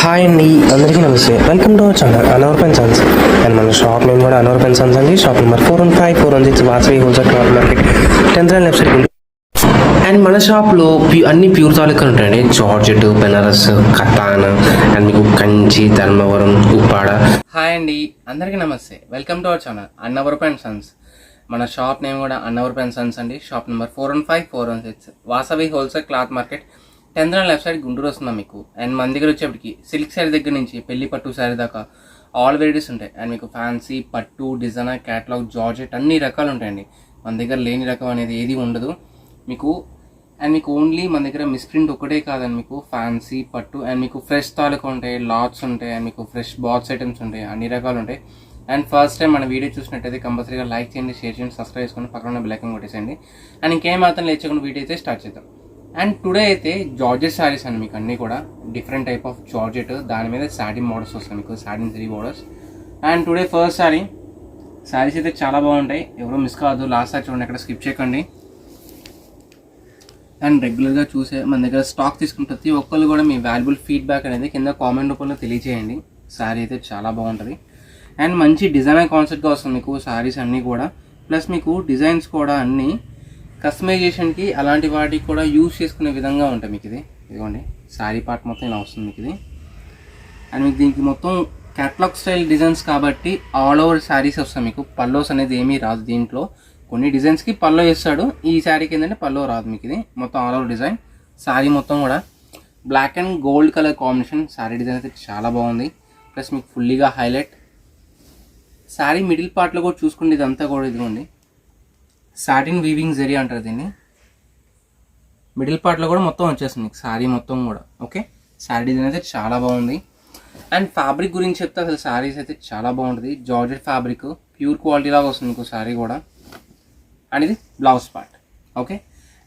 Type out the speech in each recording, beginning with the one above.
Hi అండి, అందరికీ నమస్తే. వెల్కమ్ టు అవర్ ఛానల్ అనవర్ పెన్ సన్స్. అండ్ మన షాప్ నేమ్ కూడా అనవర్ పెన్ సన్స్ అండి. Shop number 415-416 Vasavi wholesale cloth market 10th line left side. And మన షాప్లో అన్ని ప్యూర్ తాలూకా ఉంటాయండి. జార్జెట్, బెనారస్, కతాన్, అండ్ మీకు కంచి, ధర్మవరం, ఉప్పాడ. హాయ్ అండి, అందరికీ నమస్తే. వెల్కమ్ టు అవర్ ఛానల్ అన్నవర్ పెన్ సన్స్. మన షాప్ నేమ్ కూడా అన్నవర్ పెన్ సన్స్ అండి. Shop number 415-416 Vasavi wholesale cloth market 10th line left side Guntur వస్తున్నాం మీకు. అండ్ మన దగ్గర వచ్చేప్పటికి సిల్క్ శారీ దగ్గర నుంచి పెళ్లి పట్టు శారీ దాకా ఆల్ వెరైటీస్ ఉంటాయి. అండ్ మీకు ఫ్యాన్సీ, పట్టు, డిజైనర్, క్యాటలాగ్, జార్జెట్ అన్ని రకాలు ఉంటాయండి. మన దగ్గర లేని రకం అనేది ఏది ఉండదు మీకు. అండ్ మీకు ఓన్లీ మన దగ్గర మిస్ప్రింట్ ఒకటే కాదండి, మీకు ఫ్యాన్సీ, పట్టు అండ్ మీకు ఫ్రెష్ తాలూకా ఉంటాయి, లాట్స్ ఉంటాయి, అండ్ మీకు ఫ్రెష్ బాక్స్ ఐటమ్స్ ఉంటాయి, అన్ని రకాలు ఉంటాయి. అండ్ ఫస్ట్ టైం మన వీడియో చూసినట్టయితే కంపల్సరీగా లైక్ చేయండి, షేర్ చేయండి, సబ్స్క్రైబ్ చేసుకొని పక్కన బెల్ ఐకాన్ కొట్టేసేయండి. అండ్ ఇంకేం మాత్రం లేచకుండా వీడియో అయితే స్టార్ట్ చేద్దాం. అండ్ టుడే అయితే జార్జెట్ శారీస్ అండి, మీకు అన్నీ కూడా డిఫరెంట్ టైప్ ఆఫ్ జార్జెట్, దాని మీద సాటిన్ మోడల్స్ వస్తాయి మీకు, satin 3 borders. And today first saris అయితే చాలా బాగుంటాయి, ఎవరో మిస్ కావద్దు. లాస్ట్ సారి చూడండి, ఎక్కడ స్కిప్ చేయకండి. అండ్ రెగ్యులర్గా చూసే మన దగ్గర స్టాక్ తీసుకున్న ప్రతి ఒక్కరు కూడా మీ వాల్యుబుల్ ఫీడ్బ్యాక్ అనేది కింద కామెంట్ రూపంలో తెలియజేయండి. శారీ అయితే చాలా బాగుంటుంది అండ్ మంచి డిజైనర్ కాన్సెప్ట్గా వస్తుంది మీకు శారీస్ అన్నీ కూడా. ప్లస్ మీకు డిజైన్స్ కూడా అన్నీ కస్టమైజేషన్కి అలాంటి వాటికి కూడా యూజ్ చేసుకునే విధంగా ఉంటాయి మీకు. ఇదిగోండి శారీ పార్ట్ మొత్తం ఇలా వస్తుంది మీకు ఇది. అండ్ మీకు దీనికి మొత్తం క్యాటలాగ్ స్టైల్ డిజైన్స్ కాబట్టి ఆల్ ఓవర్ శారీస్ వస్తాయి మీకు. పల్లోస్ అనేది ఏమీ రాదు దీంట్లో. కొన్ని డిజైన్స్కి పల్లో వేస్తాడు, ఈ శారీకి ఏంటంటే పల్లో రాదు మీకు. ఇది మొత్తం ఆల్ ఓవర్ డిజైన్. శారీ మొత్తం కూడా black and gold colour combination. Sari design అయితే చాలా బాగుంది. ప్లస్ మీకు ఫుల్లీగా హైలైట్. శారీ మిడిల్ పార్ట్లో కూడా చూసుకుంటే ఇదంతా కూడా ఇదిగోండి సాటిన్ వీవింగ్ జరీ అంటారు దీన్ని. మిడిల్ పార్ట్లో కూడా మొత్తం వచ్చేస్తుంది మీకు శారీ మొత్తం కూడా. ఓకే, శారీ డిజైన్ అయితే చాలా బాగుంది. అండ్ ఫ్యాబ్రిక్ గురించి చెప్తే అసలు శారీస్ అయితే చాలా బాగుంటుంది. జార్జెట్ ఫ్యాబ్రిక్ ప్యూర్ క్వాలిటీ లాగా వస్తుంది మీకు శారీ కూడా. అండ్ ఇది బ్లౌజ్ పార్ట్. ఓకే,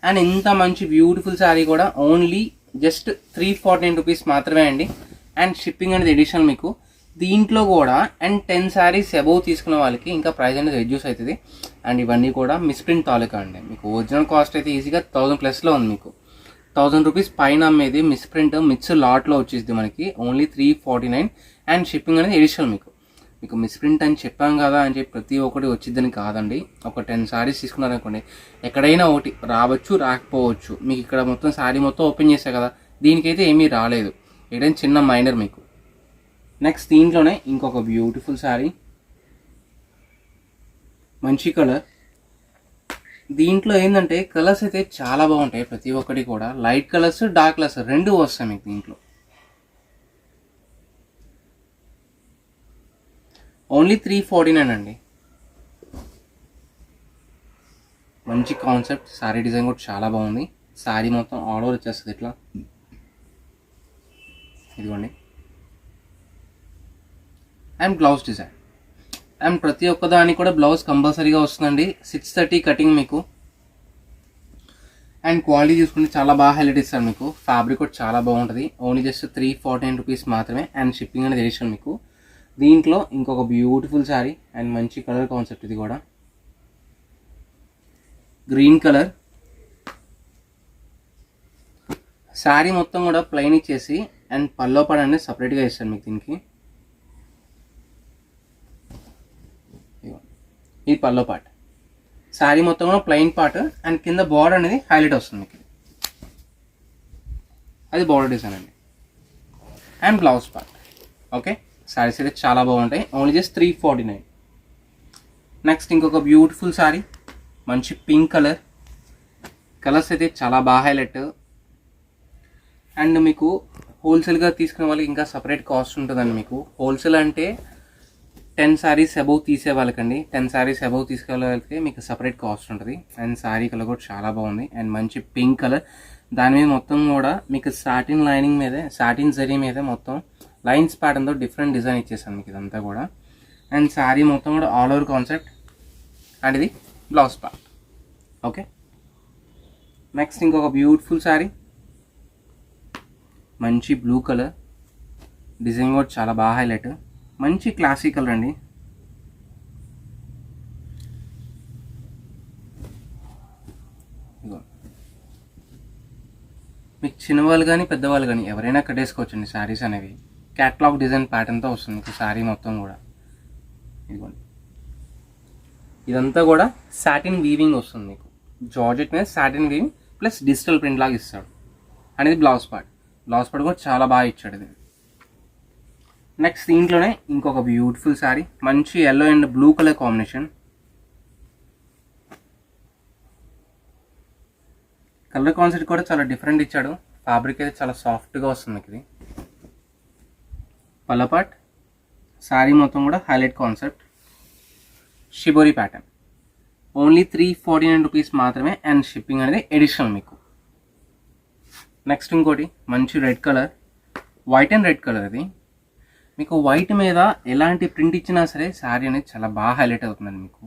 అండ్ ఇంత మంచి బ్యూటిఫుల్ శారీ కూడా ఓన్లీ జస్ట్ 349 రూపీస్ మాత్రమే అండి. అండ్ షిప్పింగ్ అనేది ఎడిషనల్ మీకు దీంట్లో కూడా. అండ్ 10 శారీస్ అబౌవ్ తీసుకున్న వాళ్ళకి ఇంకా ప్రైస్ అనేది రెడ్యూస్ అవుతుంది. అండ్ ఇవన్నీ కూడా మిస్ప్రింట్ తాలూకా అండి. మీకు ఒరిజినల్ కాస్ట్ అయితే ఈజీగా 1000+ ఉంది మీకు. 1000 రూపీస్ పైన అమ్మేది మిస్ప్రింట్ మిక్స్ లాట్లో వచ్చేది మనకి ఓన్లీ 349. అండ్ షిప్పింగ్ అనేది ఎడిషనల్ మీకు. మీకు మిస్ప్రింట్ అని చెప్పాం కదా అని చెప్పి ప్రతి ఒక్కటి వచ్చిద్దని కాదండి. ఒక 10 శారీస్ తీసుకున్నారనుకోండి, ఎక్కడైనా ఒకటి రావచ్చు, రాకపోవచ్చు. మీకు ఇక్కడ మొత్తం శారీ మొత్తం ఓపెన్ చేశారు కదా, దీనికైతే ఏమీ రాలేదు, ఏదైనా చిన్న మైనర్ మీకు. నెక్స్ట్ దీంట్లోనే ఇంకొక బ్యూటిఫుల్ శారీ, మంచి కలర్. దీంట్లో ఏంటంటే కలర్స్ అయితే చాలా బాగుంటాయి ప్రతి ఒక్కటి కూడా. లైట్ కలర్స్, డార్క్ కలర్స్ రెండు వస్తాయి మీకు దీంట్లో. ఓన్లీ 349 అండి. మంచి కాన్సెప్ట్. శారీ డిజైన్ కూడా చాలా బాగుంది. శారీ మొత్తం ఆల్ ఓవర్ వచ్చేస్తుంది ఇట్లా, ఇదిగోండి. And blouse design. అండ్ ప్రతి ఒక్కదానికి కూడా బ్లౌజ్ కంపల్సరీగా వస్తుందండి. 630 కటింగ్ మీకు. అండ్ క్వాలిటీ చూసుకుంటే చాలా బాగా హైలైట్ ఇస్తారు మీకు. ఫ్యాబ్రిక్ కూడా చాలా బాగుంటుంది. ఓన్లీ జస్ట్ 349 రూపీస్ మాత్రమే. అండ్ షిప్పింగ్ అనేది ఎడిషనల్ మీకు. దీంట్లో ఇంకొక బ్యూటిఫుల్ శారీ అండ్ మంచి కలర్ కాన్సెప్ట్. ఇది కూడా గ్రీన్ కలర్. శారీ మొత్తం కూడా ప్లెయిన్ ఇచ్చేసి అండ్ పల్లో పార్ట్ అనేది సపరేట్గా ఇస్తారు మీకు దీనికి. ఈ పల్లో పార్ట్. శారీ మొత్తం కూడా ప్లెయిన్ పార్ట్ అండ్ కింద బార్డర్ అనేది హైలైట్ వస్తుంది మీకు. అది బార్డర్ డిజైన్ అండి. And blouse part. Okay, saris అయితే చాలా బాగుంటాయి. Only just 349. నెక్స్ట్ ఇంకొక బ్యూటిఫుల్ శారీ, మంచి పింక్ కలర్. కలర్స్ అయితే చాలా బాగా హైలైట్. అండ్ మీకు హోల్సేల్గా తీసుకునే వాళ్ళకి ఇంకా సపరేట్ కాస్ట్ ఉంటుందండి మీకు. హోల్సేల్ అంటే 10 శారీస్ అబౌవ్ తీసే వాళ్ళకండి. 10 శారీస్ అబౌవ్ తీసుకెళ్ళే వాళ్ళకి మీకు సపరేట్ కాస్ట్ ఉంటుంది. అండ్ శారీ కలర్ కూడా చాలా బాగుంది. అండ్ మంచి పింక్ కలర్. దాని మీద మొత్తం కూడా మీకు సాటిన్ లైనింగ్ మీదే, సాటిన్ జరీ మీద మొత్తం లైన్స్ ప్యాటర్న్తో డిఫరెంట్ డిజైన్ ఇచ్చేసాను మీకు ఇదంతా కూడా. అండ్ శారీ మొత్తం కూడా ఆల్ ఓవర్ కాన్సెప్ట్. అండ్ ఇది బ్లౌజ్ పార్ట్. ఓకే, నెక్స్ట్ ఇంకొక బ్యూటిఫుల్ శారీ, మంచి బ్లూ కలర్. డిజైన్ కూడా చాలా బాగా హైలైట్. మంచి క్లాసిక్ కలర్ అండి. మీకు చిన్నవాళ్ళు కానీ పెద్దవాళ్ళు కానీ ఎవరైనా కట్టేసుకోవచ్చండి శారీస్ అనేవి. క్యాట్లాగ్ డిజైన్ ప్యాటర్న్తో వస్తుంది మీకు శారీ మొత్తం కూడా. ఇదిగోండి, ఇదంతా కూడా సాటిన్ వీవింగ్ వస్తుంది మీకు. జార్జెట్ మీద satin weaving plus digital print లాగా ఇస్తాడు. అనేది బ్లౌజ్ పార్ట్. బ్లౌజ్ పార్ట్ కూడా చాలా బాగా ఇచ్చాడు ఇది. నెక్స్ట్ దీంట్లోనే ఇంకొక బ్యూటిఫుల్ శారీ, మంచి yellow and blue colour combination. Colour concept కూడా చాలా డిఫరెంట్ ఇచ్చాడు. ఫ్యాబ్రిక్ అయితే చాలా సాఫ్ట్గా వస్తుంది మీకు ఇది. పళ్ళ పార్ట్, శారీ మొత్తం కూడా highlight concept, shibori pattern. Only 349 rupees మాత్రమే అండ్ షిప్పింగ్ అనేది ఎడిషనల్ మీకు. నెక్స్ట్ ఇంకోటి మంచి red colour, white and red colour. ఇది మీకు వైట్ మీద ఎలాంటి ప్రింట్ ఇచ్చినా సరే శారీ అనేది చాలా బాగా హైలైట్ అవుతుందండి మీకు.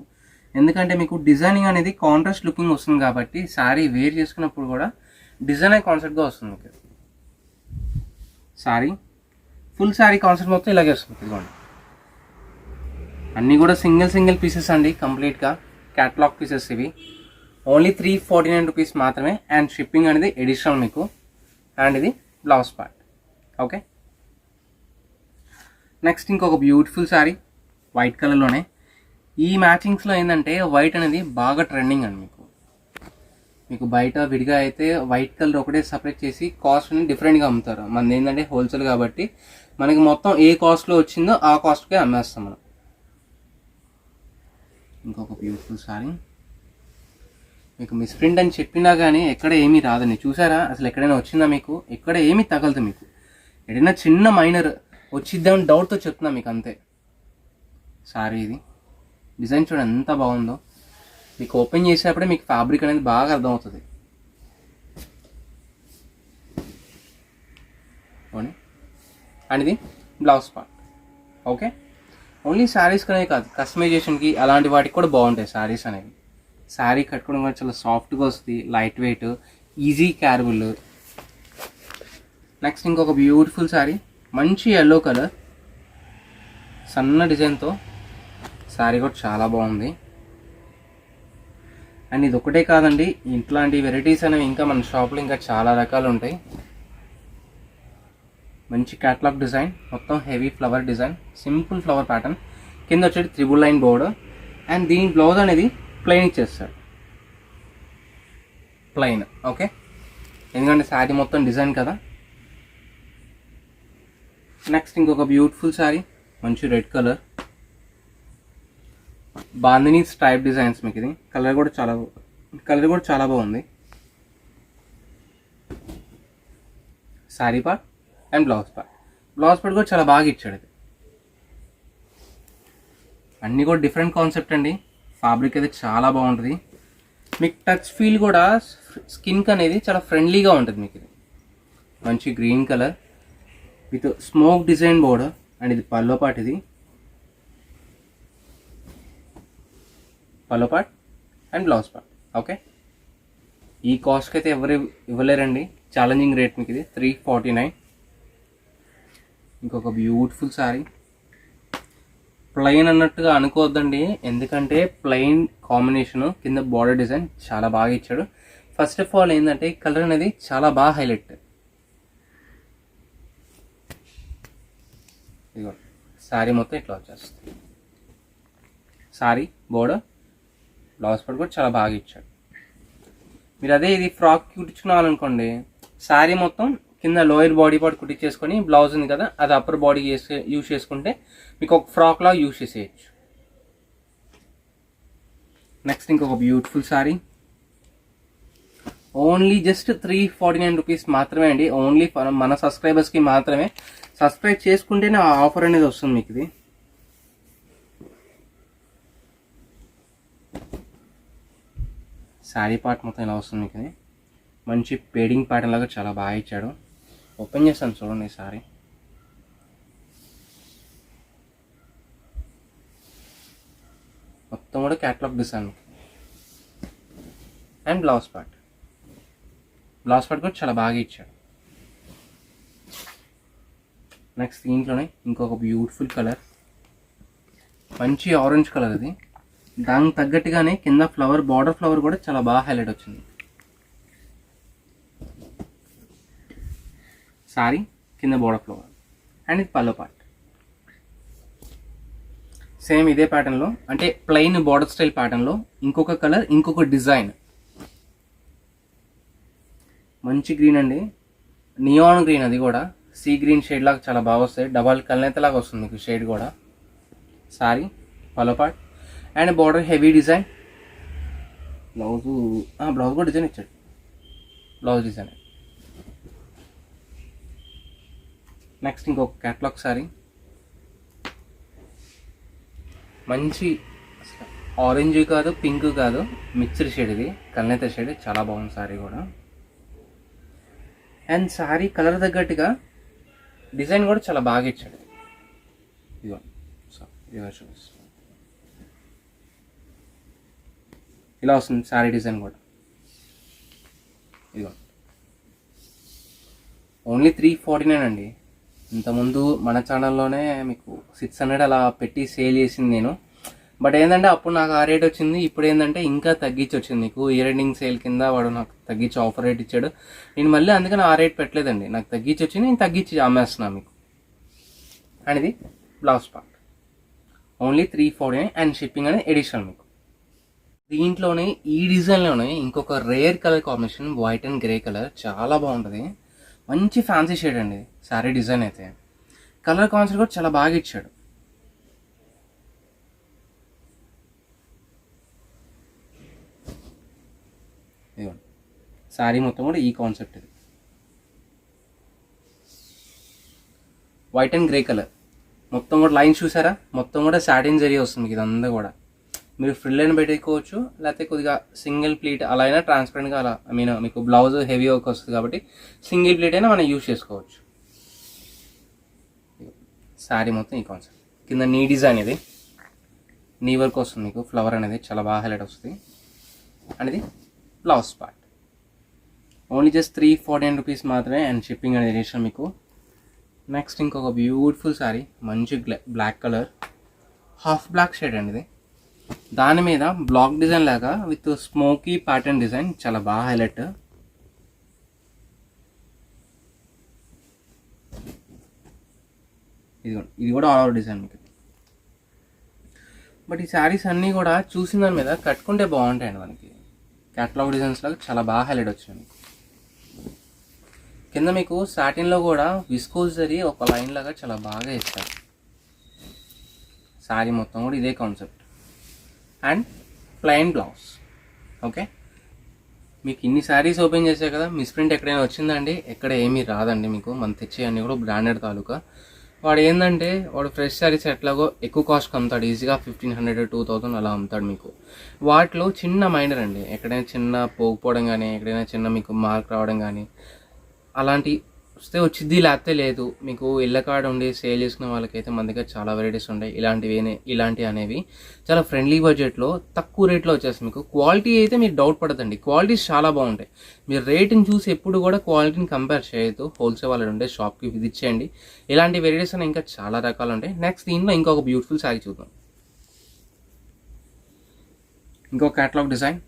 ఎందుకంటే మీకు డిజైనింగ్ అనేది కాంట్రాస్ట్ లుకింగ్ వస్తుంది కాబట్టి శారీ వేర్ చేసుకున్నప్పుడు కూడా డిజైన్ కాన్సెప్ట్గా వస్తుంది మీకు. శారీ ఫుల్ శారీ కాన్సెప్ట్ మొత్తం ఇలాగే వస్తుంది. ఇదిగోండి, అన్నీ కూడా సింగిల్ పీసెస్ అండి కంప్లీట్గా. క్యాటలాగ్ పీసెస్ ఇవి. ఓన్లీ 349 రూపీస్ మాత్రమే అండ్ షిప్పింగ్ అనేది ఎడిషనల్ మీకు. అండ్ ఇది బ్లౌజ్ పార్ట్. ఓకే, నెక్స్ట్ ఇంకొక బ్యూటిఫుల్ శారీ వైట్ కలర్లోనే. ఈ మ్యాచింగ్స్లో ఏంటంటే వైట్ అనేది బాగా ట్రెండింగ్ అండి మీకు. మీకు బయట విడిగా అయితే వైట్ కలర్ ఒకటే సపరేట్ చేసి కాస్ట్ అనేది డిఫరెంట్గా అమ్ముతారు. మనది ఏంటంటే హోల్సేల్ కాబట్టి మనకి మొత్తం ఏ కాస్ట్లో వచ్చిందో ఆ కాస్ట్కే అమ్మేస్తాం మనం. ఇంకొక బ్యూటిఫుల్ శారీ మీకు మిస్ప్రింట్ అని చెప్పినా కానీ ఎక్కడ ఏమీ రాదండి. చూసారా అసలు ఎక్కడైనా వచ్చిందా మీకు? ఎక్కడ ఏమీ తగలదు మీకు. ఏదైనా చిన్న మైనర్ వచ్చిద్దామని డౌట్తో చెప్తున్నా మీకు అంతే. శారీ ఇది డిజైన్ చూడండి ఎంత బాగుందో. మీకు ఓపెన్ చేసేటప్పుడే మీకు ఫ్యాబ్రిక్ అనేది బాగా అర్థమవుతుంది. అండ్ ఇది blouse part. Okay, only saris కనే కాదు, కస్టమైజేషన్కి అలాంటి వాటికి కూడా బాగుంటాయి శారీస్ అనేవి. శారీ కట్టుకోవడం కూడా చాలా సాఫ్ట్గా వస్తుంది, లైట్ వెయిట్, ఈజీ క్యారబుల్. నెక్స్ట్ ఇంకొక బ్యూటిఫుల్ శారీ, మంచి ఎల్లో కలర్ సన్న డిజైన్తో. శారీ కూడా చాలా బాగుంది. అండ్ ఇది ఒకటే కాదండి, ఇట్లాంటి వెరైటీస్ అనేవి ఇంకా మన షాప్లో ఇంకా చాలా రకాలు ఉంటాయి. మంచి క్యాటలాగ్ డిజైన్, మొత్తం heavy flower design, simple flower pattern, కింద వచ్చేది 3 లైన్ బోర్డర్. అండ్ దీని బ్లౌజ్ అనేది ప్లెయిన్ ఇచ్చేస్తాడు, ప్లెయిన్. ఓకే, ఎందుకంటే శారీ మొత్తం డిజైన్ కదా. నెక్స్ట్ ఇంకొక బ్యూటిఫుల్ శారీ, మంచి red colour, bandhani stripe designs మీకు. ఇది కలర్ కూడా చాలా బాగుంది. Sari part and blouse part కూడా చాలా బాగా ఇచ్చాడు. ఇది అన్నీ కూడా డిఫరెంట్ కాన్సెప్ట్ అండి. ఫ్యాబ్రిక్ అయితే చాలా బాగుంటుంది. మీకు టచ్ ఫీల్ కూడా స్కిన్కి అనేది చాలా ఫ్రెండ్లీగా ఉంటుంది మీకు. ఇది మంచి green colour with smoke design border. And ఇది పల్లో పార్ట్, ఇది pallu part and blouse part. Okay, ఈ కాస్ట్కి అయితే ఎవరు ఇవ్వలేరండి, ఛాలెంజింగ్ రేట్ మీకు ఇది 349. ఇంకొక బ్యూటిఫుల్ శారీ, ప్లెయిన్ అన్నట్టుగా అనుకోవద్దండి, ఎందుకంటే ప్లెయిన్ కాంబినేషన్ కింద బార్డర్ డిజైన్ చాలా బాగా ఇచ్చాడు. ఫస్ట్ ఆఫ్ ఆల్ ఏంటంటే కలర్ అనేది చాలా బాగా హైలైట్. ఇదిగో శారీ మొత్తం ఇట్లా వచ్చేస్తుంది. శారీ బోర్డర్, బ్లౌజ్ పార్ట్ కూడా చాలా బాగా ఇచ్చాడు. మీరు అదే ఇది ఫ్రాక్ కుట్టించుకున్నారనుకోండి, శారీ మొత్తం కింద లోయర్ బాడీ పార్ట్ కుట్టించేసుకొని బ్లౌజ్ ఉంది కదా అది అప్పర్ బాడీ యూజ్ చేసుకుంటే మీకు ఒక ఫ్రాక్ లాగా యూజ్ చేసేయచ్చు. నెక్స్ట్ ఇంకొక beautiful sari, only just 349 rupees మాత్రమే అండి. ఓన్లీ మన సబ్స్క్రైబర్స్కి మాత్రమే. సబ్స్క్రైబ్ చేసుకుంటేనే ఆ ఆఫర్ అనేది వస్తుంది మీకు. ఇది శారీ పార్ట్ మొత్తం ఇలా వస్తుంది మీకు. ఇది మంచి పేడింగ్ ప్యాటర్న్ లాగా చాలా బాగా ఇచ్చాడు. ఓపెన్ చేస్తాను చూడండి శారీ. మొత్తం కూడా catalogue design. And blouse part కూడా చాలా బాగా ఇచ్చాడు. నెక్స్ట్ దీంట్లోనే ఇంకొక బ్యూటిఫుల్ కలర్, మంచి ఆరెంజ్ కలర్. ఇది దానికి తగ్గట్టుగానే కింద ఫ్లవర్, బార్డర్ ఫ్లవర్ కూడా చాలా బాగా హైలైట్ వచ్చింది. శారీ కింద బార్డర్ ఫ్లవర్ అండ్ ఇది పల్లో పార్ట్. సేమ్ ఇదే ప్యాటర్న్లో, అంటే ప్లెయిన్ బార్డర్ స్టైల్ ప్యాటర్న్లో ఇంకొక కలర్, ఇంకొక డిజైన్. మంచి గ్రీన్ అండి, నియాన్ గ్రీన్, అది కూడా సీ గ్రీన్ షేడ్ లాగా చాలా బాగా వస్తాయి. డబల్ కల్నేత లాగా వస్తుంది మీకు షేడ్ కూడా. Sorry pallu part and border heavy design. Blouse కూడా డిజైన్ ఇచ్చాడు, బ్లౌజ్ డిజైన్. నెక్స్ట్ ఇంకొక క్యాట్లాగ్ సారీ, మంచి ఆరెంజ్ కాదు పింక్ కాదు మిక్స్డ్ షేడ్, ఇది కల్నేత షేడ్, చాలా బాగుంది సారీ కూడా. అండ్ సారీ కలర్ తగ్గట్టుగా డిజైన్ కూడా చాలా బాగా ఇచ్చాడు. ఇదిగో ఇలా వస్తుంది సారీ డిజైన్ కూడా. ఇదిగో ఓన్లీ 349 అండి. ఇంతకుముందు మన ఛానల్లోనే మీకు 600 అలా పెట్టి సేల్ చేసింది నేను. బట్ ఏంటంటే అప్పుడు నాకు ఆ రేట్ వచ్చింది, ఇప్పుడు ఏంటంటే ఇంకా తగ్గించి వచ్చింది. మీకు ఇయర్ ఎండింగ్ సేల్ కింద వాడు నాకు తగ్గించి ఆఫర్ రేట్ ఇచ్చాడు. నేను మళ్ళీ అందుకని ఆ రేట్ పెట్టలేదండి, నాకు తగ్గించి వచ్చింది, నేను తగ్గించి అమ్మేస్తున్నాను మీకు. అండ్ ఇది blouse part only 349 and shipping అనేది ఎడిషనల్ మీకు. దీంట్లోనే ఈ డిజైన్లోనే ఇంకొక rare colour combination, white and grey colour, చాలా బాగుంటుంది. మంచి ఫ్యాన్సీ షేడ్ అండి శారీ డిజైన్ అయితే. కలర్ కాన్సెప్ట్ కూడా చాలా బాగా ఇచ్చాడు. ఇదిగోండి శారీ మొత్తం కూడా ఈ కాన్సెప్ట్, ఇది వైట్ అండ్ గ్రే కలర్. మొత్తం కూడా లైన్స్ చూసారా, మొత్తం కూడా సాటిన్ జరీ వస్తుంది మీకు. ఇదంతా కూడా మీరు ఫ్రిల్ అయినా పెట్టుకోవచ్చు, లేకపోతే కొద్దిగా సింగిల్ ప్లీట్ అలా అయినా ట్రాన్స్పరెంట్గా అలా. ఐ మీన్ మీకు బ్లౌజ్ హెవీ వర్క్ వస్తుంది కాబట్టి సింగిల్ ప్లీట్ అయినా మనం యూజ్ చేసుకోవచ్చు. శారీ మొత్తం ఈ కాన్సెప్ట్. కింద నీ డిజైన్, ఇది నీ వర్క్ వస్తుంది మీకు, ఫ్లవర్ అనేది చాలా బాగా హైలైట్ వస్తుంది. అనేది blouse part only just 349 rupees మాత్రమే అండ్ షిప్పింగ్ అనేది చేసాం మీకు. నెక్స్ట్ ఇంకొక బ్యూటిఫుల్ శారీ, మంచి black colour, half black shade అండి ఇది. దాని మీద బ్లాక్ డిజైన్ లాగా విత్ స్మోకీ ప్యాటర్న్ డిజైన్, చాలా బాగా హైలైట్. ఇది కూడా ఆల్ ఓవర్ డిజైన్ మీకు. బట్ ఈ శారీస్ అన్నీ కూడా చూసిన దాని మీద కట్టుకుంటే బాగుంటాయండి మనకి. క్యాటలాగ్ డిజైన్స్ లాగా చాలా బాగా హైలైట్ వచ్చింది మీకు. కింద మీకు సాటిన్లో కూడా విస్కోస్ జరీ ఒక లైన్ లాగా చాలా బాగా ఇస్తారు. శారీ మొత్తం కూడా ఇదే concept and plain blouse. Okay, మీకు ఇన్ని శారీస్ ఓపెన్ చేసే కదా, మిస్ప్రింట్ ఎక్కడైనా వచ్చిందండి, ఎక్కడ ఏమీ రాదండి మీకు. మనం తెచ్చే అన్నీ కూడా బ్రాండెడ్ తాలూకా. వాడు ఏంటంటే వాడు ఫ్రెష్ శారీస్ ఎట్లాగో ఎక్కువ కాస్ట్కి అమ్ముతాడు, ఈజీగా 1500 2000 అలా అమ్ముతాడు మీకు. వాటిలో చిన్న మైనర్ అండి, ఎక్కడైనా చిన్న పోకపోవడం కానీ, ఎక్కడైనా చిన్న మీకు మార్క్ రావడం కానీ అలాంటి వస్తే వచ్చింది, లేకపోతే లేదు. మీకు ఇళ్ళ కాడ ఉండి సేల్ చేసుకునే వాళ్ళకైతే మన దగ్గర చాలా వెరైటీస్ ఉంటాయి. ఇలాంటివి అనేవి చాలా ఫ్రెండ్లీ బడ్జెట్లో తక్కువ రేట్లో వచ్చేస్తుంది మీకు. క్వాలిటీ అయితే మీరు డౌట్ పడదండి, క్వాలిటీస్ చాలా బాగుంటాయి. మీరు రేట్ని చూసి ఎప్పుడు కూడా క్వాలిటీని కంపేర్ చేయొద్దు. హోల్సేల్ వాళ్ళు ఉండే షాప్కి విజిట్ చేయండి. ఇలాంటి వెరైటీస్ అనేవి ఇంకా చాలా రకాలు ఉంటాయి. నెక్స్ట్ దీంట్లో ఇంకొక బ్యూటిఫుల్ శారీ చూద్దాం. ఇంకొక క్యాటలాగ్ డిజైన్,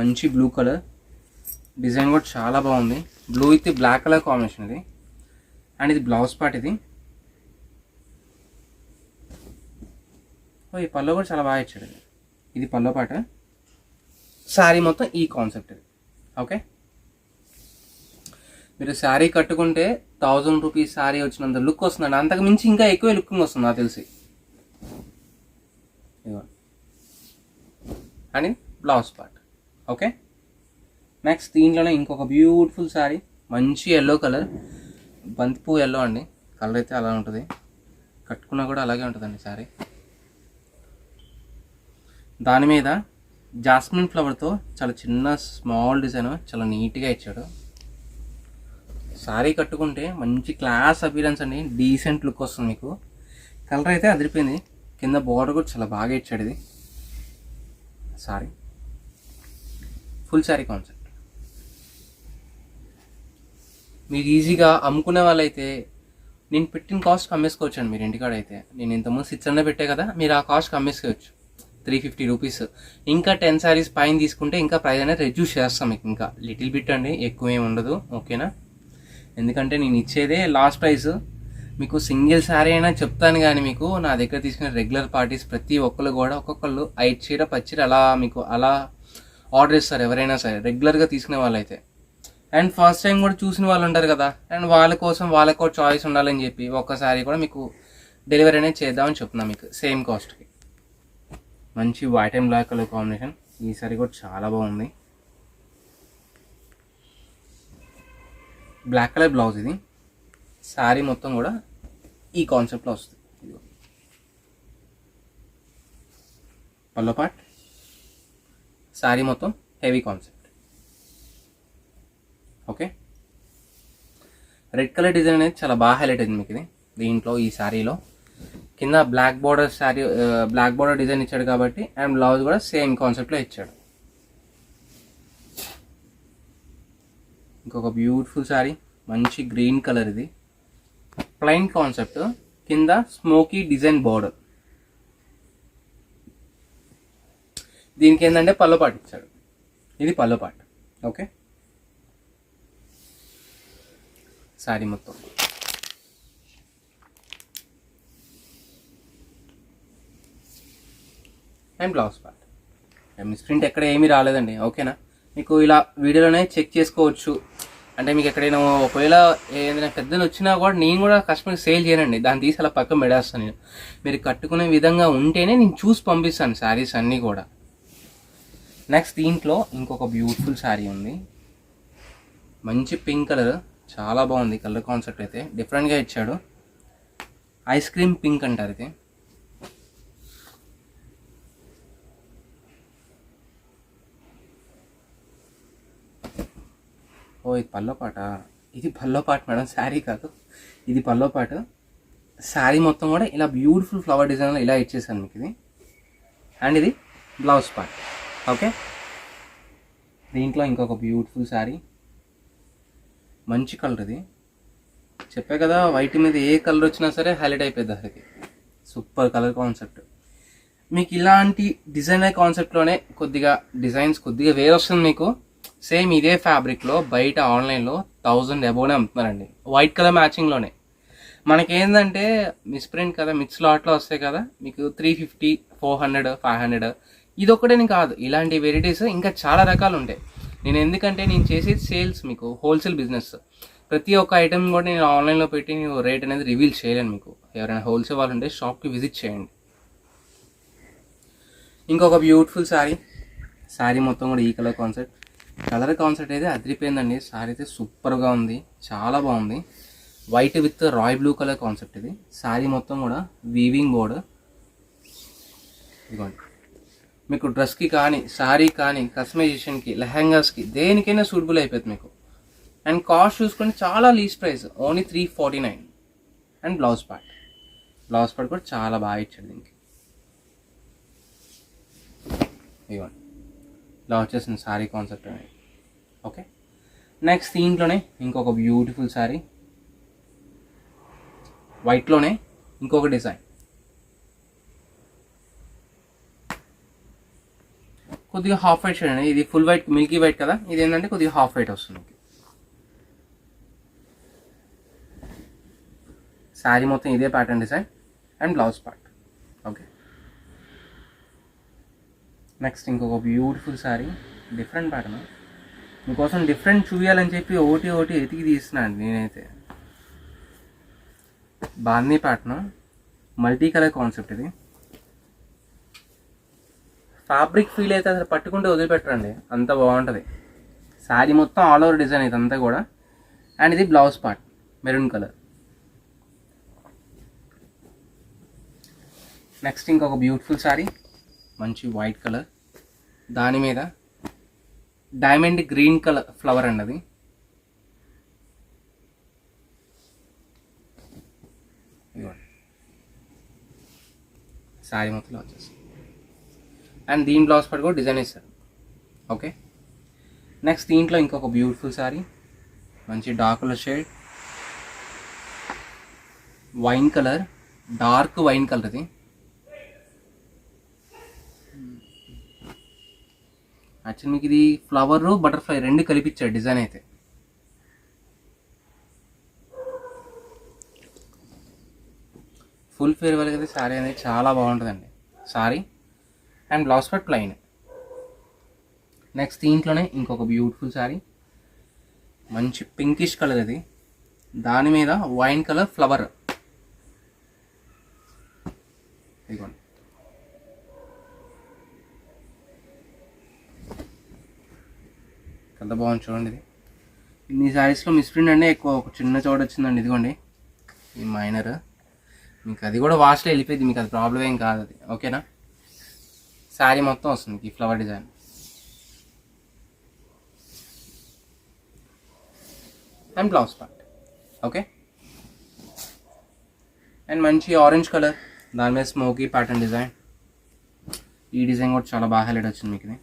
మంచి బ్లూ కలర్ డిజైన్ కూడా చాలా బాగుంది. Blue with black colour combination ఇది. అండ్ ఇది బ్లౌజ్ పార్ట్. ఈ పల్లో కూడా చాలా బాగా ఇచ్చాడు. ఇది పల్లో పార్ట్. శారీ మొత్తం ఈ కాన్సెప్ట్ ఇది. ఓకే, మీరు శారీ కట్టుకుంటే 1000 రూపీస్ శారీ వచ్చినంత లుక్ వస్తుందండి. అంతకు మించి ఇంకా ఎక్కువ లుకింగ్ వస్తుంది నాకు తెలిసి. And blouse part. Okay, next దీంట్లోనే ఇంకొక బ్యూటిఫుల్ శారీ, మంచి ఎల్లో కలర్, బంతిపూ ఎల్లో అండి. కలర్ అయితే అలా ఉంటుంది, కట్టుకున్నా కూడా అలాగే ఉంటుందండి శారీ. దాని మీద జాస్మిన్ ఫ్లవర్తో చాలా చిన్న స్మాల్ డిజైన్ చాలా నీట్గా ఇచ్చాడు. శారీ కట్టుకుంటే మంచి క్లాస్ అపీరెన్స్ అండి, డీసెంట్ లుక్ వస్తుంది మీకు. కలర్ అయితే అదిరిపోయింది. కింద బోర్డర్ కూడా చాలా బాగా ఇచ్చాడు. ఇది శారీ ఫుల్ శారీ కాన్సెప్ట్. మీరు ఈజీగా అమ్ముకునే వాళ్ళైతే నేను పెట్టిన కాస్ట్కి అమ్మేసుకోవచ్చు అండి. మీరు ఇంటికాడ అయితే నేను ఇంతకుముందు 600 పెట్టే కదా, మీరు ఆ కాస్ట్కి అమ్మేసుకోవచ్చు 350 రూపీస్. ఇంకా 10 శారీస్ పైన తీసుకుంటే ఇంకా ప్రైస్ అనేది రెడ్యూస్ చేస్తాం మీకు, ఇంకా లిటిల్ బిట్ అండి, ఎక్కువ ఏమి ఉండదు. ఓకేనా, ఎందుకంటే నేను ఇచ్చేదే లాస్ట్ ప్రైస్. మీకు సింగిల్ శారీ అయినా చెప్తాను, కానీ మీకు నా దగ్గర తీసుకున్న రెగ్యులర్ పార్టీస్ ప్రతి ఒక్కరు కూడా ఒక్కొక్కళ్ళు 5 చీర 10 చీర అలా మీకు అలా ఆర్డర్ ఇస్తారు ఎవరైనా సరే రెగ్యులర్గా తీసుకునే వాళ్ళైతే. అండ్ ఫస్ట్ టైం కూడా చూసిన వాళ్ళు ఉంటారు కదా, అండ్ వాళ్ళ కోసం వాళ్ళకు ఒక చాయిస్ ఉండాలని చెప్పి ఒక్కసారి కూడా మీకు డెలివరీ అనేది చేద్దామని చెప్తున్నాను మీకు సేమ్ కాస్ట్కి. మంచి white and black colour combination. ఈ సారీ కూడా చాలా బాగుంది. బ్లాక్ కలర్ బ్లౌజ్ ఇది. శారీ మొత్తం కూడా ఈ కాన్సెప్ట్లో వస్తుంది. పల్లో పార్ట్, శారీ మొత్తం heavy concept. Okay, red colour design అనేది చాలా బాగా హైలైట్ అయింది మీకు ఇది దీంట్లో. ఈ శారీలో కింద black border sari black border design ఇచ్చాడు కాబట్టి, అండ్ బ్లౌజ్ కూడా సేమ్ కాన్సెప్ట్లో ఇచ్చాడు. ఇంకొక బ్యూటిఫుల్ శారీ, మంచి గ్రీన్ కలర్ ఇది. ప్లెయిన్ కాన్సెప్ట్, కింద స్మోకీ డిజైన్ బార్డర్. దీనికి ఏంటంటే పల్లో పాటు ఇచ్చాడు. ఇది పల్లో పాటు. ఓకే, శారీ మొత్తం అండ్ బ్లౌజ్ పార్ట్. మిస్ప్రింట్ ఎక్కడ ఏమీ రాలేదండి. ఓకేనా, మీకు ఇలా వీడియోలోనే చెక్ చేసుకోవచ్చు. అంటే మీకు ఎక్కడైనా ఒకవేళ ఏదైనా పెద్దలు వచ్చినా కూడా నేను కూడా కస్టమర్కి సేల్ చేయనండి, దాన్ని తీసి అలా పక్కన పెడేస్తాను నేను. మీరు కట్టుకునే విధంగా ఉంటేనే నేను చూసి పంపిస్తాను శారీస్ అన్నీ కూడా. నెక్స్ట్ దీంట్లో ఇంకొక బ్యూటిఫుల్ శారీ ఉంది. మంచి పింక్ కలర్, చాలా బాగుంది కలర్ కాన్సెప్ట్ అయితే. డిఫరెంట్గా ఇచ్చాడు. ఐస్ క్రీమ్ పింక్ అంటారు ఇది. ఓ, ఇది పల్లో పాట. ఇది పల్లో పాట మేడం, శారీ కాదు, ఇది పల్లో పాట. శారీ మొత్తం కూడా ఇలా బ్యూటిఫుల్ ఫ్లవర్ డిజైన్లో ఇలా ఇచ్చేసాను మీకు ఇది. అండ్ ఇది బ్లౌజ్ పార్ట్. ఓకే, దీంట్లో ఇంకొక బ్యూటిఫుల్ శారీ, మంచి కలర్ ఇది. చెప్పే కదా, వైట్ మీద ఏ కలర్ వచ్చినా సరే హైలైట్ అయిపోయింది అసలుకి. Super colour concept. మీకు ఇలాంటి డిజైనర్ కాన్సెప్ట్లోనే కొద్దిగా డిజైన్స్ కొద్దిగా వేరే వస్తుంది మీకు. సేమ్ ఇదే ఫ్యాబ్రిక్లో బయట ఆన్లైన్లో 1000 అబోవ్నే అమ్ముతున్నారండి, వైట్ కలర్ మ్యాచింగ్లోనే. మనకేంటంటే మిస్ప్రింట్ కదా, మిక్స్ లాట్లో వస్తాయి కదా, మీకు 350, 400, 500. ఇది ఒక్కటేని కాదు, ఇలాంటి వెరైటీస్ ఇంకా చాలా రకాలు ఉంటాయి. నేను ఎందుకంటే నేను చేసేది సేల్స్, మీకు హోల్సేల్ బిజినెస్. ప్రతి ఒక్క ఐటెం కూడా నేను ఆన్లైన్లో పెట్టి నేను రేట్ అనేది రివీల్ చేయలేను. మీకు ఎవరైనా హోల్సేల్ వాళ్ళు ఉంటే షాప్కి విజిట్ చేయండి. ఇంకొక బ్యూటిఫుల్ శారీ. శారీ మొత్తం కూడా ఈ కలర్ కాన్సెప్ట్. కలర్ కాన్సెప్ట్ అయితే అదిరిపోయిందండి. శారీ అయితే సూపర్గా ఉంది, చాలా బాగుంది. White with royal blue colour concept ఇది. శారీ మొత్తం కూడా వీవింగ్ బోర్డర్. ఇదిగోండి, మీకు డ్రెస్కి కానీ శారీ కానీ కస్టమైజేషన్కి లెహంగాస్కి దేనికైనా సూటబుల్ అయిపోతుంది మీకు. అండ్ కాస్ట్ చూసుకొని చాలా least price, only 349. And blouse part, blouse part కూడా చాలా బాగా ఇచ్చాడు దీనికి. ఇవ్వండి, ఇలా వచ్చేసింది శారీ కాన్సెప్ట్ అనేది. ఓకే, నెక్స్ట్ దీంట్లోనే ఇంకొక బ్యూటిఫుల్ శారీ, వైట్లోనే ఇంకొక డిజైన్. కొద్దిగా హాఫ్ వైట్ షేడ్ అండి. ఇది ఫుల్ వైట్ మిల్కీ వైట్ కదా, ఇది ఏంటంటే కొద్దిగా హాఫ్ వైట్ వస్తుంది. శారీ మొత్తం ఇదే pattern design and blouse part. Okay, next ఇంకొక బ్యూటిఫుల్ శారీ, డిఫరెంట్ ప్యాటర్న్. మీకోసం డిఫరెంట్ చూపించాలని చెప్పి ఒకటి ఎతికి తీస్తున్నాను నేనైతే. బాందీ ప్యాటర్న్, మల్టీ కలర్ కాన్సెప్ట్ ఇది. ఫ్యాబ్రిక్ ఫీల్ అయితే అసలు పట్టుకుంటే వదిలిపెట్టరండి, అంత బాగుంటుంది. శారీ మొత్తం ఆల్ ఓవర్ డిజైన్ ఇదంతా కూడా. అండ్ ఇది blouse part maroon colour. Next ఇంకొక బ్యూటిఫుల్ శారీ, మంచి వైట్ కలర్, దాని మీద డైమండ్ గ్రీన్ కలర్ ఫ్లవర్ అండి అది. శారీ మొత్తంలో వచ్చేసి అండ్ దీని బ్లౌజ్ పార్ట్ కూడా డిజైన్ ఇస్తారు. ఓకే, నెక్స్ట్ దీంట్లో ఇంకొక బ్యూటిఫుల్ శారీ, మంచి dark colour shade, wine colour, dark wine colour ఇది. యాక్చువల్లీ మీకు ఇది ఫ్లవర్ బటర్ఫ్లై రెండు కలిపిచ్చాడు డిజైన్ అయితే. ఫుల్ ఫేర్వెల్కి అయితే శారీ అనేది చాలా బాగుంటుందండి. Sari and blouse part plain. Next దీంట్లోనే ఇంకొక బ్యూటిఫుల్ శారీ, మంచి పింకిష్ కలర్ ఇది, దాని మీద వైన్ కలర్ ఫ్లవర్. ఇదిగోండి, ఎంత బాగుంది చూడండి. ఇది ఇన్ని శారీస్లో మిస్ప్రింట్ అంటే ఎక్కువ ఒక చిన్న చోట వచ్చిందండి. ఇదిగోండి ఈ మైనర్, మీకు అది కూడా వాష్లో వెళ్ళిపోయింది, మీకు అది ప్రాబ్లం ఏం కాదు అది. ఓకేనా, శారీ మొత్తం వస్తుంది ఈ flower design. And blouse part. Okay, and మంచి ఆరెంజ్ కలర్, దాని మీద స్మోకీ ప్యాటర్న్ డిజైన్. ఈ డిజైన్ కూడా చాలా బాగా హైలైట్ వచ్చింది మీకు. ఇది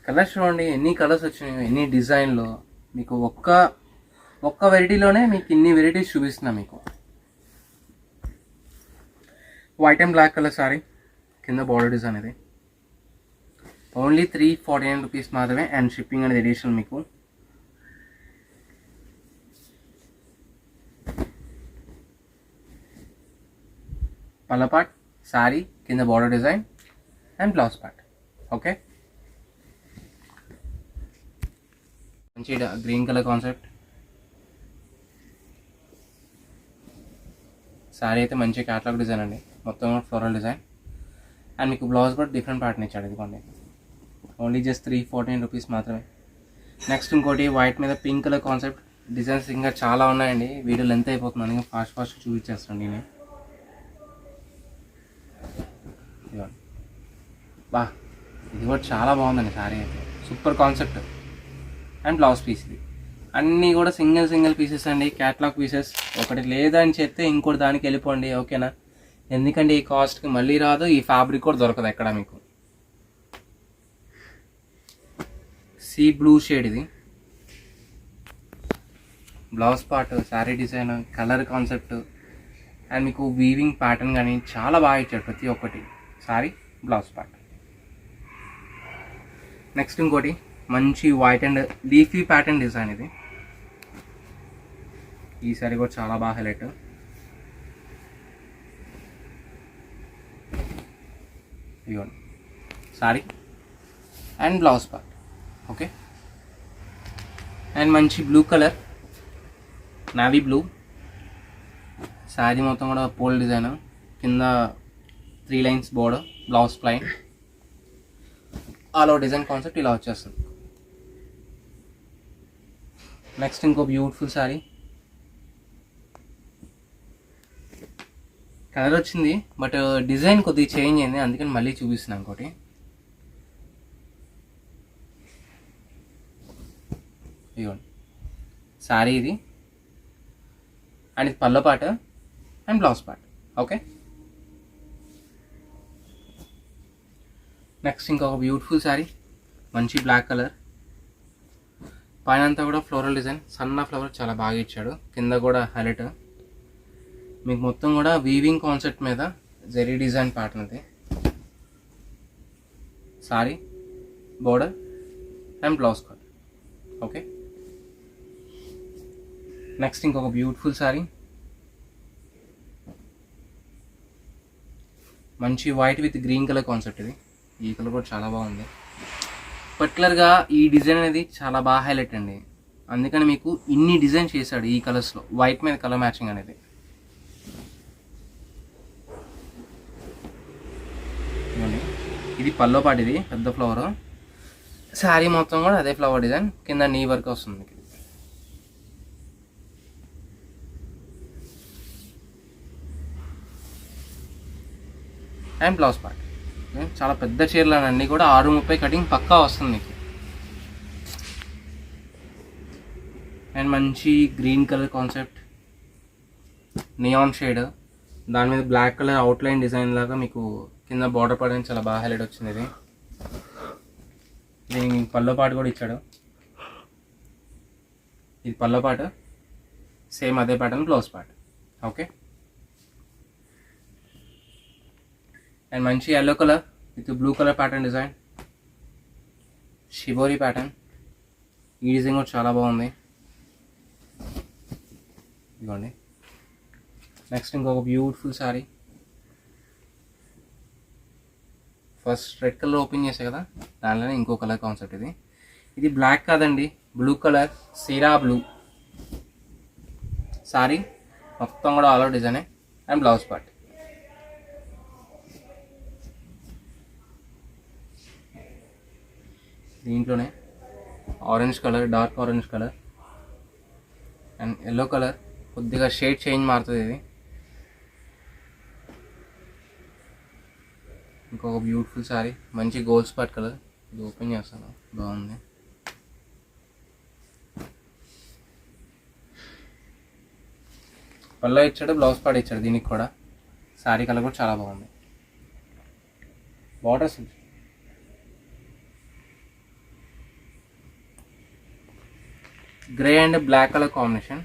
కలర్స్ చూడండి, ఎన్ని కలర్స్ వచ్చినాయి, ఎన్ని డిజైన్లో. మీకు ఒక్క వెరైటీలోనే మీకు ఇన్ని వెరైటీస్ చూపిస్తున్నా మీకు. White and black colour sari, కింద బార్డర్ డిజైన్. ఇది ఓన్లీ 349 రూపీస్ మాత్రమే, అండ్ షిప్పింగ్ అనేది ఎడిషనల్ మీకు. పళ్ళ పార్ట్, శారీ కింద border design and blouse part. Okay, మంచి గ్రీన్ కలర్ కాన్సెప్ట్ శారీ అయితే మంచి క్యాటలాగ్ డిజైన్ అండి, మొత్తం ఫ్లోరల్ డిజైన్. అండ్ మీకు బ్లౌజ్ కూడా డిఫరెంట్ ప్యాటర్న్ ఇచ్చాడు. ఇదిగోండి, ఓన్లీ జస్ట్ 349 రూపీస్ మాత్రమే. నెక్స్ట్ ఇంకోటి వైట్ మీద పింక్ కలర్ కాన్సెప్ట్ డిజైన్స్ ఇంకా చాలా ఉన్నాయండి. వీడియో లెంత్ అయిపోతున్నాను, ఇంకా ఫాస్ట్ చూపించేస్తాను నేను. బా, ఇది కూడా చాలా బాగుందండి శారీ అయితే, super concept. And blouse piece. ఇది అన్నీ కూడా సింగిల్ పీసెస్ అండి, క్యాటలాగ్ పీసెస్. ఒకటి లేదని చెప్తే ఇంకోటి దానికి వెళ్ళిపోండి. ఓకేనా, ఎందుకంటే ఈ కాస్ట్కి మళ్ళీ రాదు, ఈ ఫ్యాబ్రిక్ కూడా దొరకదు ఎక్కడ మీకు. సీ బ్లూ షేడ్ ఇది, blouse part, sari design, colour concept and మీకు వీవింగ్ ప్యాటర్న్ కానీ చాలా బాగా ఇచ్చాడు ప్రతి ఒక్కటి. Sari blouse part. నెక్స్ట్ ఇంకోటి మంచి white and leafy pattern design. ఇది ఈ సారీ కూడా చాలా బాగా హైలైట్. ఇవ్వండి sari and blouse part. Okay, and మంచి blue colour, navy blue. Sari మొత్తం కూడా పోల్ డిజైన్, కింద 3 lines border, blouse plain, all over design concept ఇలా వచ్చేస్తుంది. నెక్స్ట్ ఇంకో బ్యూటిఫుల్ శారీ, కలర్ వచ్చింది బట్ డిజైన్ కొద్దిగా చేంజ్ అయింది, అందుకని మళ్ళీ చూపిస్తున్నాను ఇంకోటి. ఇదిగోండి శారీ ఇది, అండ్ ఇది పళ్ళ పాట and blouse part. Okay, next ఇంకొక బ్యూటిఫుల్ శారీ, మంచి బ్లాక్ కలర్, పైన అంతా కూడా ఫ్లోరల్ డిజైన్, సన్న ఫ్లవర్ చాలా బాగా ఇచ్చాడు, కింద కూడా హైలైట్. మీకు మొత్తం కూడా వీవింగ్ కాన్సెప్ట్ మీద జెరీ డిజైన్ ప్యాటర్న్ అది. Sorry border and blouse cut. Okay, next ఇంకొక బ్యూటిఫుల్ శారీ, మంచి white with green colour concept. ఇది ఈ కలర్ కూడా చాలా బాగుంది. పర్టికులర్గా ఈ డిజైన్ అనేది చాలా బాగా హైలైట్ అండి, అందుకని మీకు ఇన్ని డిజైన్ చేశాడు ఈ కలర్స్లో, వైట్ మీద కలర్ మ్యాచింగ్ అనేది. ఇది పల్లో పాటు, ఇది పెద్ద ఫ్లవర్, శారీ మొత్తం కూడా అదే ఫ్లవర్ డిజైన్, కింద నీ వర్క్ వస్తుంది. And blouse part. చాలా పెద్ద చీరలు అన్నీ కూడా 630 కటింగ్ పక్కా వస్తుంది మీకు. అండ్ మంచి green colour concept, neon shade, దాని మీద బ్లాక్ కలర్ అవుట్లైన్ డిజైన్ లాగా మీకు కింద బార్డర్ పడడానికి చాలా బాగా హైలైట్ వచ్చింది. ఇది దీనికి పల్లో పాటు కూడా ఇచ్చాడు. ఇది పల్లో పాటు, సేమ్ అదే pattern blouse part. Okay, and మంచి yellow colour with blue colour pattern design, shibori pattern. ఈ డిజైన్ కూడా చాలా బాగుంది. ఇదిగోండి. నెక్స్ట్ ఇంకొక beautiful sari. First red colour open చేసే కదా, దానిలోనే ఇంకో కలర్ కాన్సెప్ట్. ఇది బ్లాక్ కాదండి, బ్లూ కలర్, సీరా బ్లూ శారీ. మొత్తం కూడా ఆల్ ఓవర్ డిజైనే. And blouse part. దీంట్లోనే orange colour, dark orange colour and yellow colour, కొద్దిగా షేడ్ చేంజ్ మారుతుంది. ఇది ఇంకొక బ్యూటిఫుల్ శారీ, మంచి గోల్డ్ స్పాట్ కలర్. ఇది ఓపెన్ చేస్తాను, బాగుంది. పళ్ళ ఇచ్చాడు, బ్లౌజ్ పార్ట్ ఇచ్చాడు. దీనికి కూడా శారీ కలర్ కూడా చాలా బాగుంది. Borders grey and black colour combination,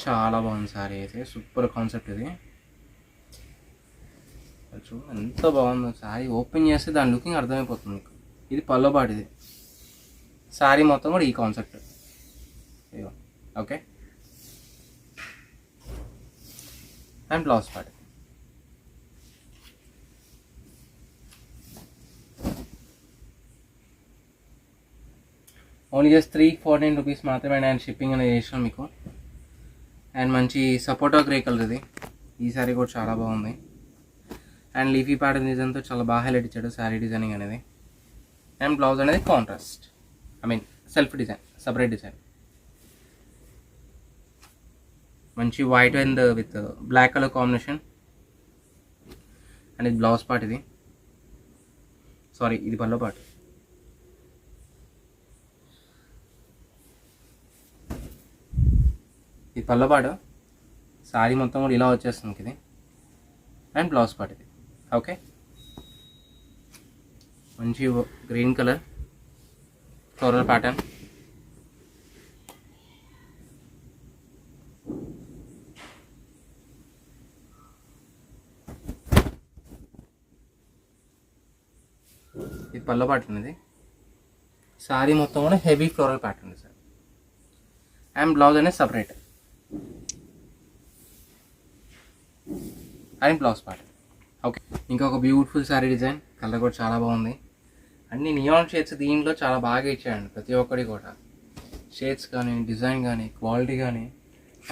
చాలా బాగుంది శారీ అయితే. సూపర్ కాన్సెప్ట్ ఇది. చూడు ఎంత బాగుందో శారీ. ఓపెన్ చేస్తే దాని లుకింగ్ అర్థమైపోతుంది మీకు. ఇది పల్లో పాటు. ఇది శారీ మొత్తం కూడా ఈ concept. Okay. And blouse part. Only just 349 rupees మాత్రమే. అండ్ షిప్పింగ్ అనేది చేసినాం మీకు. అండ్ మంచి సపోటా గ్రే కలర్ ఇది. ఈ శారీ కూడా చాలా బాగుంది. అండ్ లీఫీ ప్యాటర్న్ డిజైన్తో చాలా బాగా హైలైట్ ఇచ్చాడు శారీ డిజైనింగ్ అనేది. అండ్ బ్లౌజ్ అనేది contrast, self design, separate design. మంచి white and with black colour combination. And ఇది బ్లౌజ్ పార్ట్. ఇది ఇది పల్లో పార్ట్. ఇది పల్లో పాటు. శారీ మొత్తం కూడా ఇలా వచ్చేస్తుంది ఇది. And blouse part. ఇది ఓకే. మంచి గ్రీన్ కలర్ ఫ్లోరల్ ప్యాటర్న్. ఇది పల్లో ప్యాటర్న్. ఇది శారీ మొత్తం కూడా heavy floral pattern sir. And blouse అనేది separate. And blouse part. Okay. ఇంకొక బ్యూటిఫుల్ శారీ డిజైన్. కలర్ కూడా చాలా బాగుంది. అన్ని నియాన్ షేడ్స్ దీంట్లో చాలా బాగా ఇచ్చాయండి. ప్రతి ఒక్కటి కూడా షేడ్స్ కానీ, డిజైన్ కానీ, క్వాలిటీ కానీ.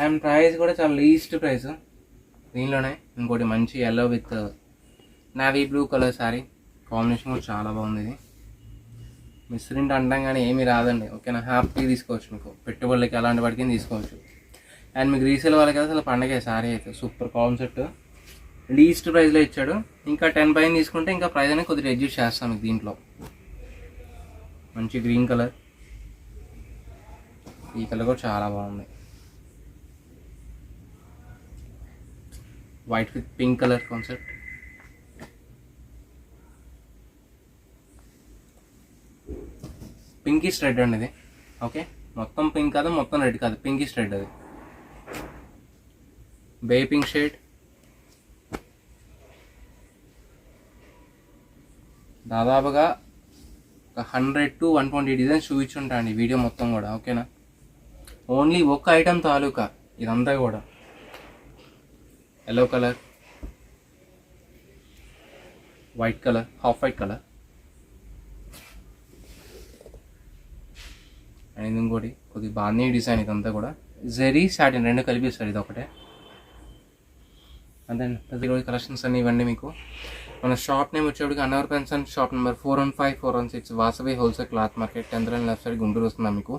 అండ్ ప్రైస్ కూడా చాలా లీస్ట్ ప్రైస్ దీనిలోనే. ఇంకోటి మంచి yellow with navy blue colour sari combination కూడా చాలా బాగుంది. ఇది మిస్ప్రింట్ అంటాం కానీ ఏమీ రాదండి. ఓకేనా, హ్యాపీ తీసుకోవచ్చు. మీకు పెట్టుబడులకి అలాంటి వాటికి తీసుకోవచ్చు. అండ్ మీకు రీసేల్ వాళ్ళకి అసలు పండగే శారీ అయితే. Super concept. లీస్ట్ ప్రైస్లో ఇచ్చాడు. ఇంకా 10 పైన తీసుకుంటే ఇంకా ప్రైస్ అనేది కొద్దిగా అడ్జస్ట్ చేస్తాం మీకు దీంట్లో. మంచి గ్రీన్ కలర్. ఈ కలర్ కూడా చాలా బాగుంది. White with pink colour concept. Pinkish red అండి ఇది. ఓకే, మొత్తం పింక్ కాదు, మొత్తం రెడ్ కాదు, పింకిష్ రెడ్. అది బే పింక్ షేడ్. దాదాపుగా ఒక 100 to 120 డిజైన్స్ చూపించుంటా అండి వీడియో మొత్తం కూడా. ఓకేనా, ఓన్లీ ఒక్క ఐటమ్ తాలూకా ఇదంతా కూడా. Yellow colour, white colour, half white colour. And ఇది ఇంకోటి కొద్దిగా బాగుంది డిజైన్. ఇదంతా కూడా జెరీ సాటిన్ రెండు కలిపిస్తారు. ఇది ఒకటే. అండ్ దెన్ ఈరోజు కలెక్షన్స్ అన్నీ ఇవ్వండి మీకు. మన షాప్ నేమ్ వచ్చేప్పటికి అన్నవర్ పెన్షన్, shop number 415, 416 Vasavi wholesale cloth market, 10th line left side, Guntur వస్తుందా మీకు.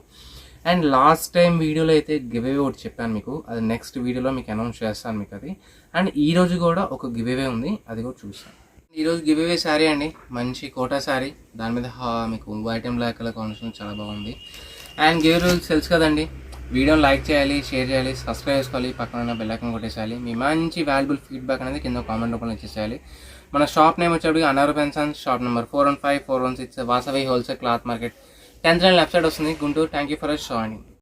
అండ్ లాస్ట్ టైం వీడియోలో అయితే గివ్ అవే ఒకటి చెప్పాను మీకు. అది నెక్స్ట్ వీడియోలో మీకు అనౌన్స్ చేస్తాను మీకు అది. అండ్ ఈరోజు కూడా ఒక గివ్ అవే ఉంది, అది కూడా చూస్తాను. ఈరోజు గివ్ అవే శారీ అండి, మంచి కోటా శారీ. దాని మీద మీకు white and black colour combination చాలా బాగుంది. అండ్ గివ్ అవే తెలుసు కదండి, వీడియోని లైక్ చేయాలి, షేర్ చేయాలి, సబ్స్క్రైబ్ చేసుకోవాలి, పక్కన బెల్ ఐకాన్ కొట్టేసేయాలి. మీ మంచి వాల్యుబుల్ ఫీడ్బ్యాక్ అనేది కింద కామెంట్ రూపంలో ఇచ్చేసేయాలి. మన షాప్ నేమ్ వచ్చేప్పటికి అన్నవర్ పెన్షన్, shop number 415, 416 Vasavi wholesale cloth market, 10th line left side వస్తుంది, Guntur. Thank you for joining.